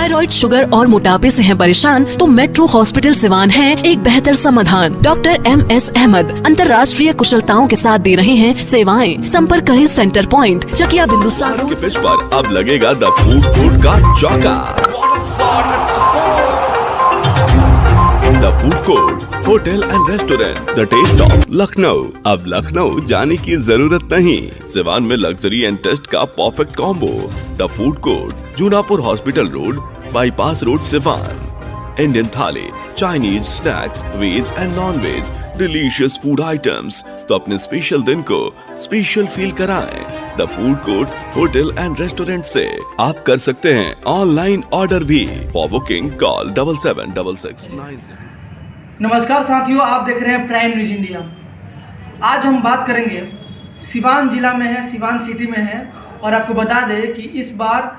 Thyroid, sugar और मोटापे से हैं परेशान तो मेट्रो हॉस्पिटल सिवान है एक बेहतर समाधान। डॉक्टर MS अहमद अंतर्राष्ट्रीय कुशलताओं के साथ दे रहे हैं सेवाएं। संपर्क करें सेंटर पॉइंट, चकिया बिंदुसार के पिच पर अब लगेगा द फूड कोर्ट का चौका। The food court hotel and restaurant, the taste of Lucknow. अब लखनऊ जाने की जरूरत नहीं, सिवान में लग्जरी एंड टेस्ट का perfect combo. The food court, Junapur hospital road, bypass road, Siwan. Indian thali, Chinese snacks, veg and non veg, delicious food items. तो अपने special दिन को स्पेशल फील कराएं। The food court hotel and restaurant से आप कर सकते हैं ऑनलाइन ऑर्डर भी। For booking call 776696। नमस्कार साथियों, आप देख रहे हैं प्राइम न्यूज इंडिया। आज हम बात करेंगे सिवान जिला में है, सिवान सिटी में है, और आपको बता दें कि इस बार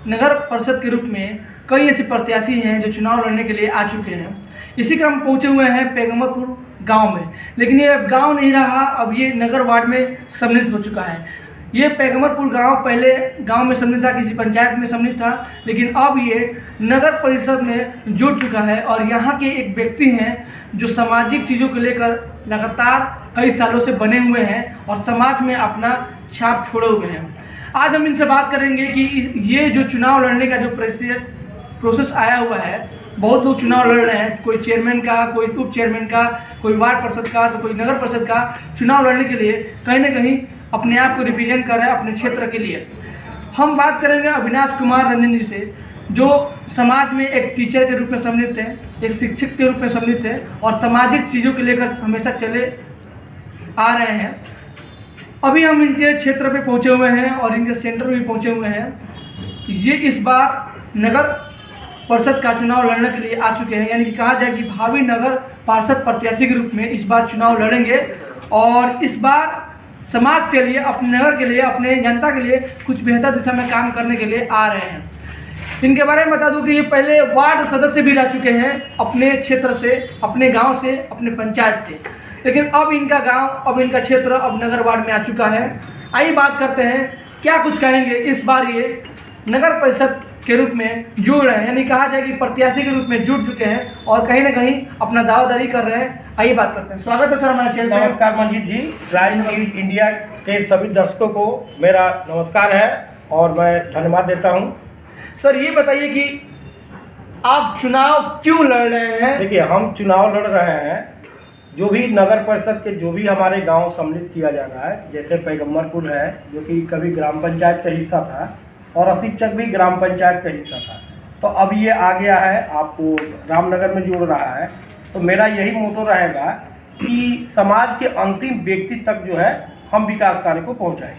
नगर परिषद के रूप में कई ऐसे प्रत्याशी हैं जो चुनाव लड़ने के लिए आ चुके हैं। इसी क्रम पहुंचे हुए हैं पैगम्बरपुर गांव में, लेकिन ये गांव नहीं रहा, अब ये नगर वार्ड में सम्मिलित हो चुका है। ये पैगम्बरपुर गांव पहले गांव में सम्मिलित था, किसी पंचायत में सम्मिलित था, लेकिन अब ये नगर परिषद में जुड़ चुका है। और यहाँ के एक व्यक्ति हैं जो सामाजिक चीज़ों को लेकर लगातार कई सालों से बने हुए हैं और समाज में अपना छाप छोड़े हुए हैं। आज हम इनसे बात करेंगे कि ये जो चुनाव लड़ने का जो प्रोसेस आया हुआ है, बहुत लोग चुनाव लड़ रहे हैं, कोई चेयरमैन का, कोई उप चेयरमैन का, कोई वार्ड परिषद का, तो कोई नगर परिषद का चुनाव लड़ने के लिए कहीं ना कहीं अपने आप को रिप्रेजेंट कर रहे हैं अपने क्षेत्र के लिए। हम बात करेंगे अविनाश कुमार रंजन जी से, जो समाज में एक टीचर के रूप में सम्मिलित है, एक शिक्षक के रूप में सम्मिलित है और सामाजिक चीज़ों को लेकर हमेशा चले आ रहे हैं। अभी हम इनके क्षेत्र पे पहुंचे हुए हैं और इनके सेंटर में भी पहुंचे हुए हैं। ये इस बार नगर परिषद का चुनाव लड़ने के लिए आ चुके हैं, यानी कि कहा जाए कि भावी नगर पार्षद प्रत्याशी के रूप में इस बार चुनाव लड़ेंगे और इस बार समाज के लिए, अपने नगर के लिए, अपने जनता के लिए कुछ बेहतर दिशा में काम करने के लिए आ रहे हैं। इनके बारे में बता दूं कि ये पहले वार्ड सदस्य भी रह चुके हैं अपने क्षेत्र से, अपने गांव से, अपने पंचायत से, लेकिन अब इनका गांव, अब इनका क्षेत्र अब नगर वार्ड में आ चुका है। आइए बात करते हैं क्या कुछ कहेंगे। इस बार ये नगर परिषद के रूप में जुड़ रहे हैं, यानी कहा जाए कि प्रत्याशी के रूप में जुड़ चुके हैं और कहीं ना कहीं अपना दावेदारी कर रहे हैं। आइए बात करते हैं। स्वागत है सर हमारे चैनल में। नमस्कार मंजीत जी, प्राइम न्यूज इंडिया के सभी दर्शकों को मेरा नमस्कार है और मैं धन्यवाद देता हूं। सर ये बताइए कि आप चुनाव क्यों लड़ रहे हैं? देखिए, हम चुनाव लड़ रहे हैं, जो भी नगर परिषद के जो भी हमारे गांव सम्मिलित किया जा रहा है, जैसे पैगम्बरपुर है जो कि कभी ग्राम पंचायत का हिस्सा था और अशिक्षक भी ग्राम पंचायत का हिस्सा था, तो अब ये आ गया है, आपको रामनगर में जोड़ रहा है। तो मेरा यही मोटो रहेगा कि समाज के अंतिम व्यक्ति तक जो है हम विकास कार्य को पहुँचाएँ।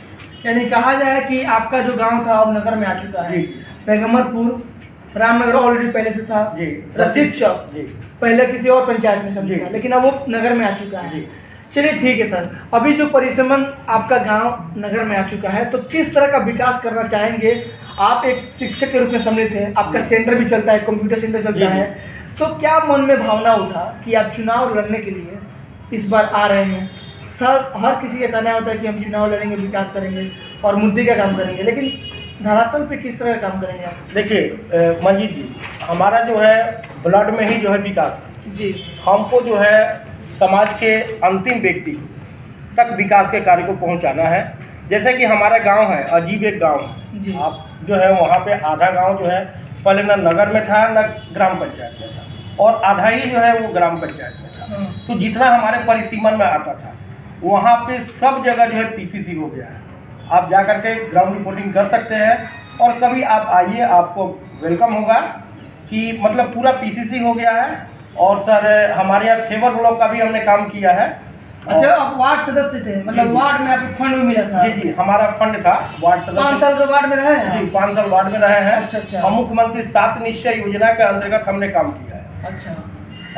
यानी कहा जाए कि आपका जो गांव था अब नगर में आ चुका है। पैगम्बरपुर, रामनगर ऑलरेडी पहले से था जी, रसीद चौक जी पहले किसी और पंचायत में समझा, लेकिन अब वो नगर में आ चुका है। चलिए ठीक है सर, अभी जो परिसमन आपका गांव नगर में आ चुका है, तो किस तरह का विकास करना चाहेंगे? आप एक शिक्षक के रूप में सम्मिलित हैं, आपका सेंटर भी चलता है, कंप्यूटर सेंटर चलता है, तो क्या मन में भावना उठा कि आप चुनाव लड़ने के लिए इस बार आ रहे हैं? सर, हर किसी का कहना होता है कि हम चुनाव लड़ेंगे, विकास करेंगे और मुद्दे का काम करेंगे, लेकिन धरातल पे किस तरह का काम करेंगे आप? देखिए मंजीत जी, हमारा जो है ब्लड में ही जो है विकास है जी। हमको जो है समाज के अंतिम व्यक्ति तक विकास के कार्य को पहुंचाना है। जैसे कि हमारा गांव है, अजीब एक गांव है, आप जो है वहाँ पे आधा गांव जो है पहले न नगर में था न ग्राम पंचायत में था और आधा ही जो है वो ग्राम पंचायत में था। तो जितना हमारे परिसीमन में आता था वहाँ पे सब जगह जो है PCC हो गया है। आप जा करके ग्राउंड रिपोर्टिंग कर सकते हैं और कभी आप आइए, आपको वेलकम होगा कि मतलब पूरा PCC हो गया है। और सर हमारे यहाँ फेवर ब्लॉक का भी हमने काम किया है। अच्छा, आप वार्ड सदस्य थे, मतलब वार्ड में आपको फंड भी मिला था? जी, हमारा फंड था वार्ड सदस्य। 5 साल वार्ड में रहे हैं? जी, 5 साल वार्ड में रहे हैं। अच्छा। और मुख्यमंत्री 7 निश्चय योजना के अंतर्गत हमने काम किया है। अच्छा।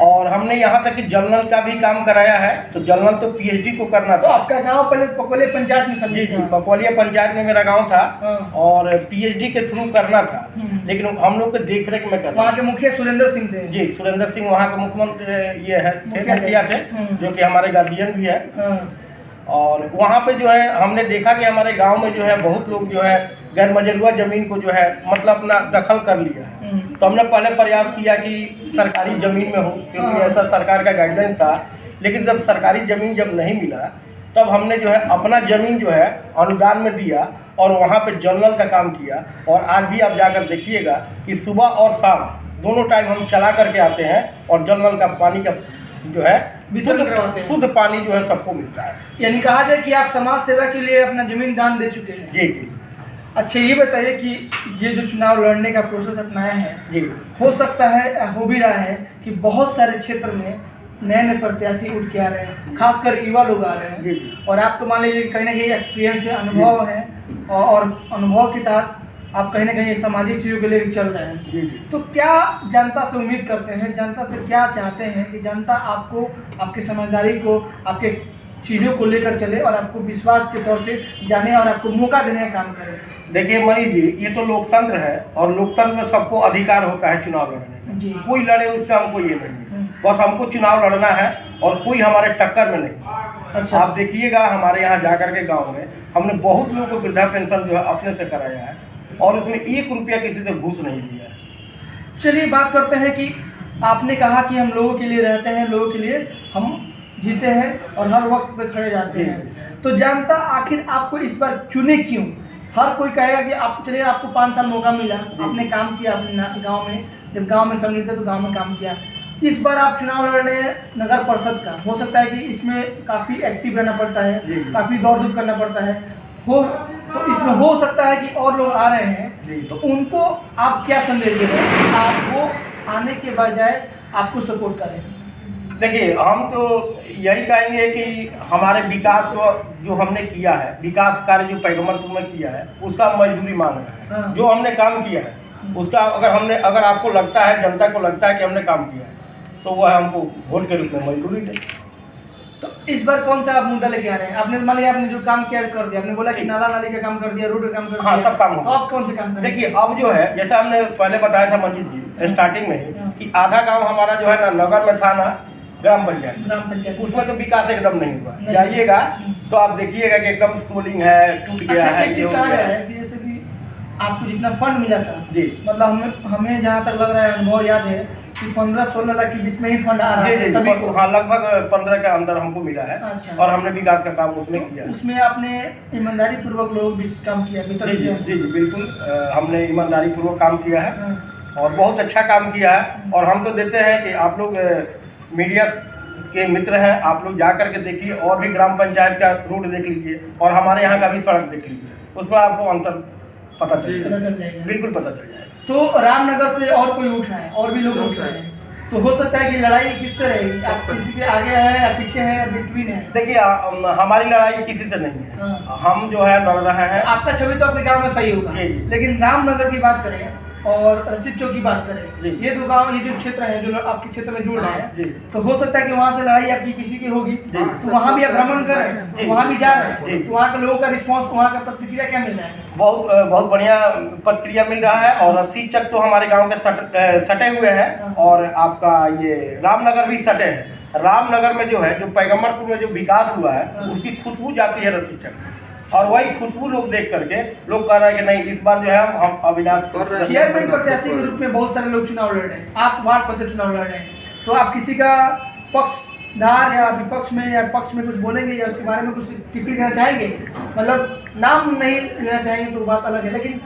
और हमने यहाँ तक कि जल नल का भी काम कराया है। तो जल नल तो PhD को करना तो था। आपका गांव पहले पकोलिया पंचायत में समझी जी, पकोलिया पंचायत में मेरा गांव था और PhD के थ्रू करना था, लेकिन हम लोग के देख रेख में करना। वहाँ के मुखिया सुरेंद्र सिंह थे? जी, सुरेंद्र सिंह वहाँ के मुख्यमंत्री ये है, मुखिया थे, जो कि हमारे गार्जियन भी है। और वहाँ पे जो है हमने देखा कि हमारे गांव में जो है बहुत लोग जो है गैर मजरूआ ज़मीन को जो है मतलब अपना दखल कर लिया है। तो हमने पहले प्रयास किया कि सरकारी ज़मीन में हो, क्योंकि ऐसा सरकार का गाइडलाइन था। लेकिन जब सरकारी ज़मीन जब नहीं मिला तब हमने जो है अपना ज़मीन जो है अनुदान में दिया और वहाँ पे जल नल का काम किया। और आज भी आप जाकर देखिएगा कि सुबह और शाम दोनों टाइम हम चला करके आते हैं और जल नल का पानी का जो है वितरण करवाते हैं। शुद्ध पानी जो है सबको मिलता है। यानी कहा जाए कि आप समाज सेवा के लिए अपना जमीन दान दे चुके हैं। जी जी अच्छा, ये बताइए कि ये जो चुनाव लड़ने का प्रोसेस अपनाया है, जी हो सकता है, हो भी रहा है कि बहुत सारे क्षेत्र में नए नए प्रत्याशी उठ के आ रहे हैं, खासकर युवा लोग आ रहे जी हैं। जी और आप तो मान लीजिए कहीं ना कहीं एक्सपीरियंस है, अनुभव है, और अनुभव के तहत आप कहीं ना कहीं सामाजिक चीज़ों के लिए चल रहे हैं। जी जी तो क्या जनता से उम्मीद करते हैं, जनता से क्या चाहते हैं कि जनता आपको, आपकी समझदारी को, आपके चीज़ों को लेकर चले और आपको विश्वास के तौर पे जाने और आपको मौका देने का काम करे? देखिए मनीष जी, ये तो लोकतंत्र है और लोकतंत्र में सबको अधिकार होता है चुनाव लड़ने जी। का। कोई लड़े उससे हमको ये नहीं, बस हमको चुनाव लड़ना है और कोई हमारे टक्कर में नहीं। अच्छा, आप देखिएगा हमारे यहाँ जाकर के गांव में हमने बहुत लोगों को वृद्धा पेंशन जो है अपने से कराया है और उसमें 1 रुपया किसी से घूस नहीं लिया है। चलिए बात करते हैं कि आपने कहा कि हम लोगों के लिए रहते हैं, लोगों के लिए हम जीते हैं और हर वक्त पे खड़े जाते हैं। तो जनता आखिर आपको इस बार चुने क्यों? हर कोई कहेगा कि आप चलिए, आपको 5 साल मौका मिला, आपने काम किया अपने गांव में, जब गांव में सम्मिलित थे तो गांव में काम किया। इस बार आप चुनाव लड़ रहे हैं नगर परिषद का, हो सकता है कि इसमें काफ़ी एक्टिव रहना पड़ता है, काफ़ी दौड़ धूप करना पड़ता है, तो इसमें हो सकता है कि और लोग आ रहे हैं, तो उनको आप क्या संदेश दे रहे हैं कि आप वो आने के बजाय आपको सपोर्ट करें? देखिए, हम तो यही कहेंगे कि हमारे विकास को जो हमने किया है, विकास कार्य जो पैगम्बरपुर में किया है, उसका मजदूरी मांग रहा है। जो हमने काम किया है उसका अगर आपको लगता है, जनता को लगता है कि हमने काम किया है, तो वह हमको वोट के रूप में मजदूरी दे। तो इस बार कौन सा आप मुद्दा लेके आ रहे हैं? आपने मान लिया आपने जो काम किया कर दिया, आपने बोला कि नाला नाली का काम कर दिया, रोड का काम कर दिया, हाँ, सब काम हो तो गया। आप कौन से काम करें? देखिए, अब जो है जैसा हमने पहले बताया था मंजीत जी स्टार्टिंग में ही कि आधा गांव हमारा जो है ना नगर में था, ना ग्राम पंचायत, उसमें तो विकास एकदम नहीं हुआ। जाइएगा तो आप देखिएगा कि एकदम सोलिंग है, टूट गया अच्छा, है। एक चीज कहा गया है कि जैसे कि आपको जितना फंड मिला था जी, मतलब हमें जहाँ तक लग रहा है, अनुभव याद है कि 15-16 लाख के बीच में ही फंड आ रहा है सभी को। हाँ, लगभग 15 के अंदर हमको मिला है। अच्छा। और हमने विकास का काम उसमें किया है। उसमें आपने ईमानदारी पूर्वक लोगों के बीच काम किया, जी जी जी जी बिल्कुल, हमने ईमानदारी पूर्वक काम किया है और बहुत अच्छा काम किया है। और हम तो देते हैं कि आप लोग मीडिया के मित्र हैं, आप लोग जा करके देखिए और भी ग्राम पंचायत का रोड देख लीजिए और हमारे यहाँ का भी सड़क देख लीजिए, उसमें आपको अंतर पता चल जाएगा, बिल्कुल पता चल जाएगा। तो रामनगर से और कोई उठ रहा है, और भी लोग उठ रहे हैं, तो हो सकता है कि लड़ाई किससे रहेगी? आप किसी के आगे है या पीछे है या बिटवीन है? देखिए, हमारी लड़ाई किसी से नहीं है। हम जो है लड़ रहे हैं। आपका छवि तो अपने गांव में सही होगा, लेकिन रामनगर की बात करें और रशीद चौक की बात करें, ये दो गांव, ये जो क्षेत्र है जो आपके क्षेत्र में जुड़ रहे हैं, तो हो सकता है कि वहाँ से लड़ाई आपकी किसी की होगी, तो वहाँ भी आप भ्रमण कर रहे हैं, तो वहाँ भी जा रहे हैं, तो वहाँ के लोगों का रिस्पांस, वहाँ का प्रतिक्रिया क्या मिल रहा है? बहुत बढ़िया प्रतिक्रिया मिल रहा है। और रशीद चक तो हमारे गांव के सटे हुए हैं और आपका ये रामनगर भी सटे हैं। रामनगर में जो है, जो पैगम्बरपुर में जो विकास हुआ है, उसकी खुशबू जाती है रशीद चक, और वही खुशबू लोग देख करके लोग कह रहे हैं कि नहीं, इस बार जो है हम अविनाश चेयरमैन प्रत्याशी के रूप में बहुत सारे लोग चुनाव लड़ रहे हैं, आप वार्ड पर से चुनाव लड़ रहे हैं, तो आप किसी का पक्षधार या विपक्ष में या पक्ष में कुछ बोलेंगे या उसके बारे में कुछ टिप्पणी करना चाहेंगे? मतलब नाम नहीं लेना चाहेंगे तो बात अलग है, लेकिन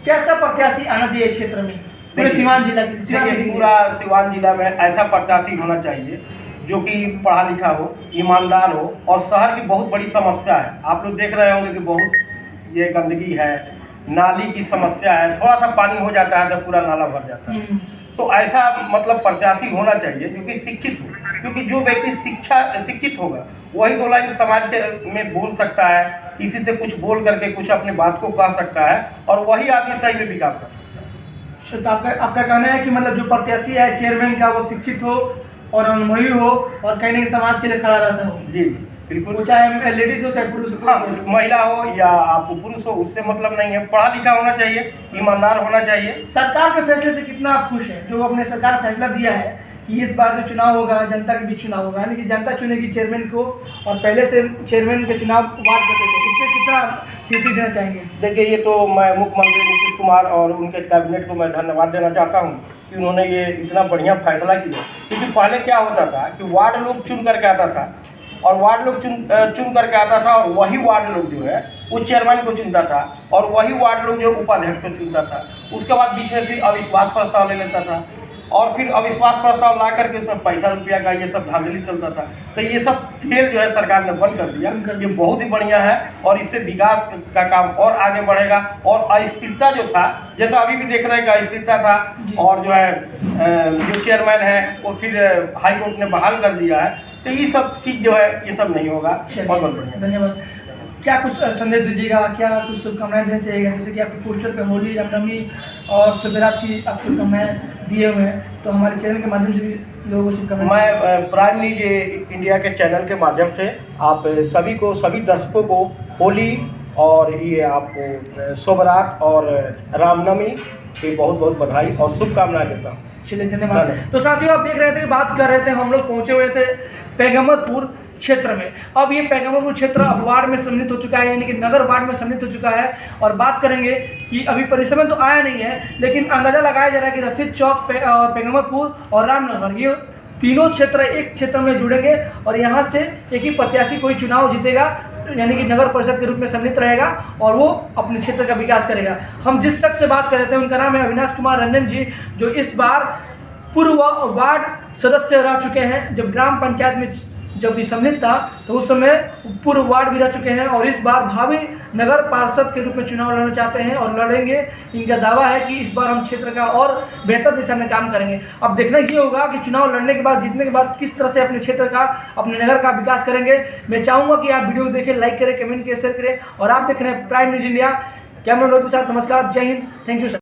कैसा प्रत्याशी आना चाहिए क्षेत्र में, पूरे सीवान जिला के? पूरा सीवान जिला में ऐसा प्रत्याशी होना चाहिए जो कि पढ़ा लिखा हो, ईमानदार हो। और शहर की बहुत बड़ी समस्या है, आप लोग देख रहे होंगे कि बहुत ये गंदगी है, नाली की समस्या है, थोड़ा सा पानी हो जाता है तो पूरा नाला भर जाता है। तो ऐसा मतलब प्रत्याशी होना चाहिए जो कि शिक्षित हो, क्योंकि जो व्यक्ति शिक्षित होगा वही 2 लाइन समाज के में बोल सकता है, किसी से कुछ बोल करके कुछ अपनी बात को कह सकता है, और वही आदमी सही में विकास कर सकता है। तो आपका कहना है कि मतलब जो प्रत्याशी है चेयरमैन का, वो शिक्षित हो और अनुभवी हो और कहीं ना कहीं समाज के लिए खड़ा रहता हो? जी जी बिल्कुल, वो चाहे लेडीज हो चाहे पुरुष हो। हाँ, महिला हो या आप पुरुष हो, उससे मतलब नहीं है। पढ़ा लिखा होना चाहिए, ईमानदार होना चाहिए। सरकार के फैसले से कितना आप खुश हैं? जो अपने सरकार फैसला दिया है कि इस बार जो चुनाव होगा जनता के बीच चुनाव होगा, यानी कि जनता चुनेगी चेयरमैन को और पहले से चेयरमैन के चुनाव वार्ड करते थे, इसमें कितना टिप्पणी देना चाहेंगे? देखिए, ये तो मैं मुख्यमंत्री नीतीश कुमार और उनके कैबिनेट को मैं धन्यवाद देना चाहता हूँ कि उन्होंने ये इतना बढ़िया फैसला किया। क्योंकि पहले क्या होता था कि वार्ड लोग चुन करके आता था और वार्ड लोग चुन करके आता था और वही वार्ड लोग जो है वो चेयरमैन को चुनता था और वही वार्ड लोग जो उपाध्यक्ष को चुनता था। उसके बाद बीच में फिर अविश्वास प्रस्ताव ले लेता था और फिर अविश्वास प्रस्ताव ला करके उसमें पैसा रुपया का ये सब धांधली चलता था। तो ये सब खेल जो है सरकार ने बंद कर दिया। ये बहुत ही बढ़िया है और इससे विकास का काम और आगे बढ़ेगा। और अस्थिरता जो था, जैसा अभी भी देख रहे हैं कि अस्थिरता था और जो है जो चेयरमैन है वो फिर हाई कोर्ट ने बहाल कर दिया है। तो ये सब चीज़ जो है ये सब नहीं होगा। बहुत बढ़िया, धन्यवाद। क्या कुछ संदेश दीजिएगा, क्या कुछ शुभकामनाएं देना चाहिएगा? जैसे कि आपके पोस्टर पे होली, रामनवमी और शुभरात की आप शुभकामनाएं दिए हुए हैं, तो हमारे चैनल के माध्यम से भी लोगों को शुभकामनाएं। मैं प्राइम न्यूज इंडिया के चैनल के माध्यम से आप सभी को, सभी दर्शकों को होली और ये आपको शुभरात और रामनवमी की बहुत बहुत बधाई और शुभकामनाएं देता हूँ। चलिए, धन्यवाद। तो साथियों, आप देख रहे थे, बात कर रहे थे, हम लोग पहुंचे हुए थे पैगम्बरपुर क्षेत्र में। अब ये पैगम्बरपुर क्षेत्र अब वार्ड में सम्मिलित हो चुका है, यानी कि नगर वार्ड में सम्मिलित हो चुका है। और बात करेंगे कि अभी परिसर में तो आया नहीं है, लेकिन अंदाजा लगाया जा रहा है कि रशीद चौक, पैगम्बरपुर और रामनगर, ये तीनों क्षेत्र एक क्षेत्र में जुड़ेंगे और यहाँ से एक ही प्रत्याशी कोई चुनाव जीतेगा, यानी कि नगर परिषद के रूप में सम्मिलित रहेगा और वो अपने क्षेत्र का विकास करेगा। हम जिस शख्स से बात कर रहे थे उनका नाम है अविनाश कुमार रंजन जी, जो इस बार पूर्व वार्ड सदस्य रह चुके हैं। जब ग्राम पंचायत में जब भी सम्मिलित था तो उस समय पूर्व वार्ड भी रह चुके हैं और इस बार भावी नगर पार्षद के रूप में चुनाव लड़ना चाहते हैं और लड़ेंगे। इनका दावा है कि इस बार हम क्षेत्र का और बेहतर दिशा में काम करेंगे। अब देखना ये होगा कि चुनाव लड़ने के बाद, जीतने के बाद किस तरह से अपने क्षेत्र का, अपने नगर का विकास करेंगे। मैं चाहूँगा कि आप वीडियो देखें, लाइक करें, कमेंट करें, शेयर करें। और आप देख रहे हैं प्राइम न्यूज इंडिया। कैमरा के साथ नमस्कार, जय हिंद, थैंक यू सर।